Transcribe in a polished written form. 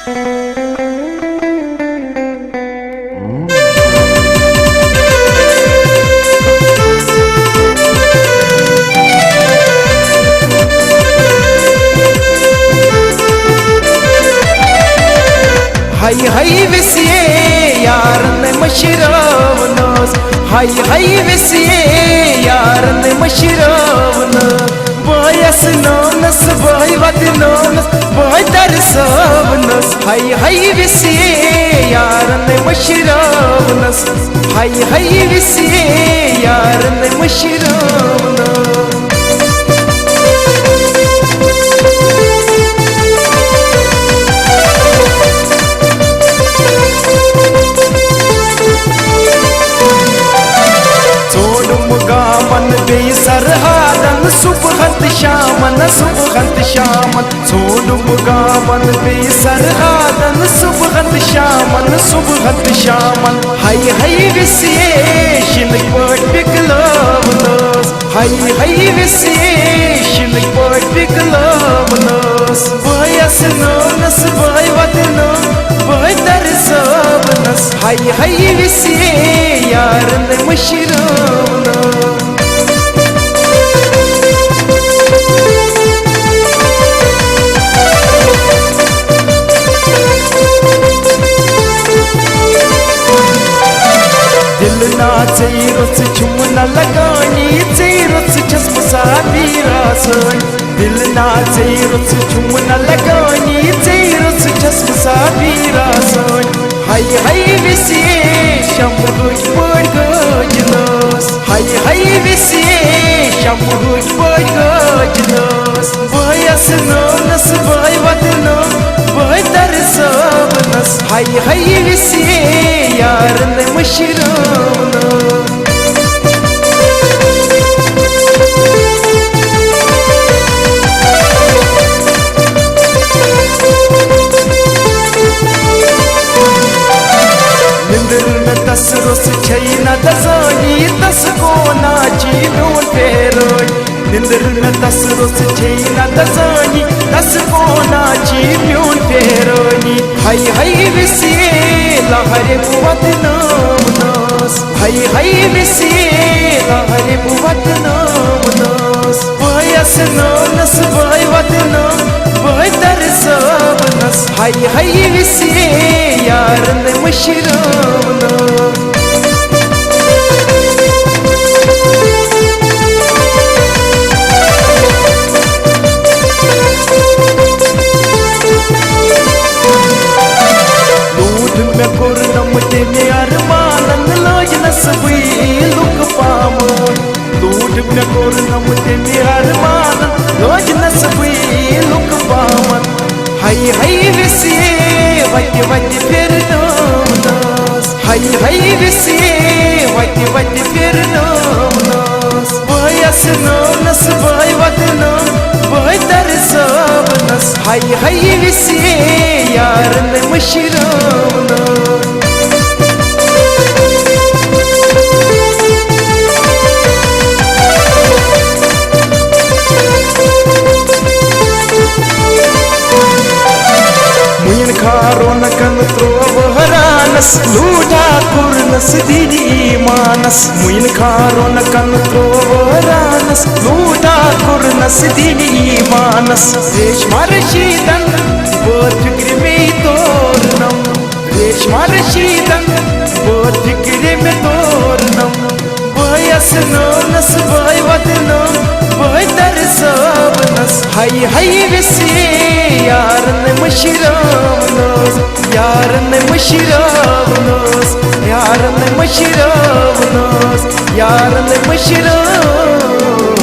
हाय हाय विसिए यार ने मशरावनस, हाय हाय विसिए यार ने मशरावन, बायस नोनस बाय वद नोनस बाय तरसवनस, हाय हाय विसिए यार ने मशरावनस, हाय हाय विसिए यार ने मशरावनस। सरहादन सुबहत शामन सुबहत शामन, छोड़ मुगामन बे सरहादन सुबहत शामन सुबहत शामन, हाय हाय विसिए शिनक पट पिकलावनस, हाय हाय विसिए शिनक पट पिकलावनस, बायस नोनस बाय वदनो बाय तरसवनस, हाय हाय विसिए यार ने मशरावनस। दिल नाचे रुच चुमन लगानी रुच छस मुसाफिरा सोन, दिल नाचे रुच चुमन लगानी रुच छस मुसाफिरा सोन, हाय हाय विसिए शम्भुज पड़ गजनस, हाय हाय विसिए शम्भुज पड़ गजनस, बायस नोनस बाय वदनो बाय तरसवनस, हाय हाय विसिए यार ने मशरावनस। निंदर में तस रुस छैना दसानी तस को नाची नून फेरोय, निंदर में तस रुस छैना दसानी तस को नाची नून फेरोनी, हाय हाय विसिए लहरे बुवत नामनस, हाय हाय विसिए लहरे बुवत नामनस, बायस नोनस बाय वदनो बाय तरसवनस, हाय हाय विसिए यार ने मशरावनस। में अरमानन लोजनस हुई लुक पामन, लूट में कोरनम में अरमानन लोजनस हुई लुक पामन, हाय हाय विसिए वट वट फिर नोनस, हाय हाय विसिए वट वट फिर नोनस, बायस नोनस बाय वदनो बाय तरसवनस, हाय हाय विसिए यार ने मशरावनस। खारोन कन त्रोवहरानस लूटा कुरनस दीदी मानस, मुइन खारोन कन त्रोवहरानस लूटा कुरनस दीदी मानस, रेशमा रशीदन बोध फिक्र में तोरनम, रेशमा रशीदन बोध फिक्र में तोरनम, बायस नोनस बाय वदनो बाय तरसवनस, हाय हाय विसिए यार ने मशरावनस, यार ने मशरावनस, यार ने मशरावनस, यार ने मशरावनस।